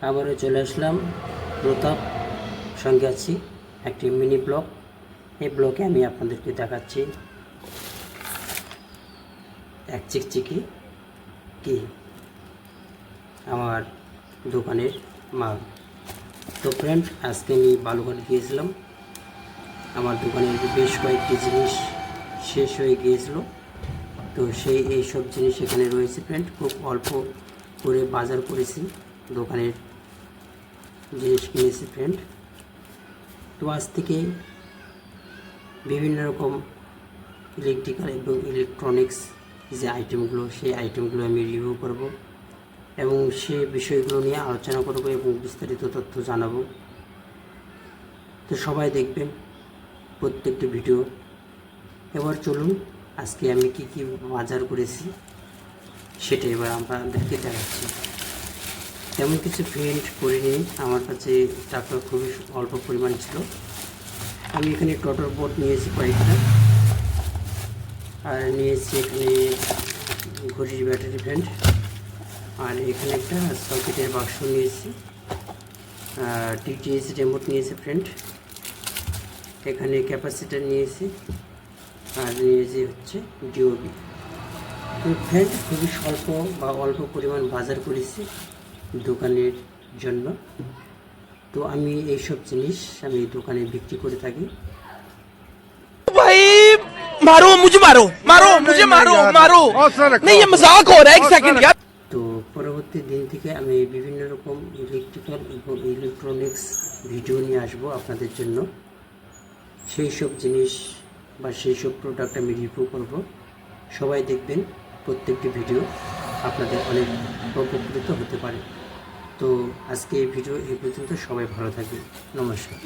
আবারও চলে আসলাম প্রতাপ সঙ্গে আছি একটি মিনি ব্লগ। এই ব্লগে আমি আপনাদেরকে দেখাচ্ছি এক চিকচিকি কি আমার দোকানের মাল। তো ফ্রেন্ড, আজকে আমি বালুঘাট গিয়েছিলাম। আমার দোকানের বেশ কয়েকটি জিনিস শেষ হয়ে গিয়েছিল, তো এইসব জিনিস এখানে রয়েছে ফ্রেন্ড। খুব অল্প করে বাজার করেছি, দোকানের জিনিস কিনেছি ফ্রেন্ড। তো আজ থেকে বিভিন্ন রকম ইলেকট্রিক্যাল এবং ইলেকট্রনিক্স যে আইটেমগুলো, সেই আইটেমগুলো আমি রিভিউ করব এবং সেই বিষয়গুলো নিয়ে আলোচনা করব এবং বিস্তারিত তথ্য জানাবো। তো সবাই দেখবেন প্রত্যেকটি ভিডিও। এবার চলুন, আজকে আমি কি কি বাজার করেছি সেটা এবার আপনাদেরকে দেখাচ্ছি। তেমন কিছু প্রিন্ট করিনি, আমার কাছে টাকা খুবই অল্প পরিমাণ ছিল। আমি এখানে টটার বোর্ড নিয়েছি কয়েকটা, আর নিয়েছি এখানে ঘড়ির ব্যাটারি ফ্রেন্ড, আর এখানে একটা সকেটের বাক্স নিয়েছি, টিটিএস রিমোট নিয়েছি ফ্রেন্ড, এখানে ক্যাপাসিটার নিয়েছি, আর নিয়েছি হচ্ছে ডিওবি। তো ফ্রেন্ড, খুবই স্বল্প বা অল্প পরিমাণ বাজার করেছি দোকানের জন্য। তো আমি এইসব জিনিস আমি দোকানে বিক্রি করে থাকি। भाई मारो मुझे, मारो मारो मुझे, मारो मारो नहीं, ये मजाक हो रहा है। एक सेकंड यार। তো পরবর্তী দিন থেকে আমি বিভিন্ন রকম ইলেকট্রিক্যাল এবং ইলেকট্রনিক্স ভিডিও নিয়ে আসবো আপনাদের জন্য। সেই সব জিনিস বা সেই সব প্রোডাক্ট আমি রিভিউ করব। সবাই দেখবেন প্রত্যেকটি ভিডিও, আপনাদের অনেক উপকৃত হতে পারে। তো আজকে এই ভিডিও এই পর্যন্ত। সবাই ভালো থাকবেন, নমস্কার।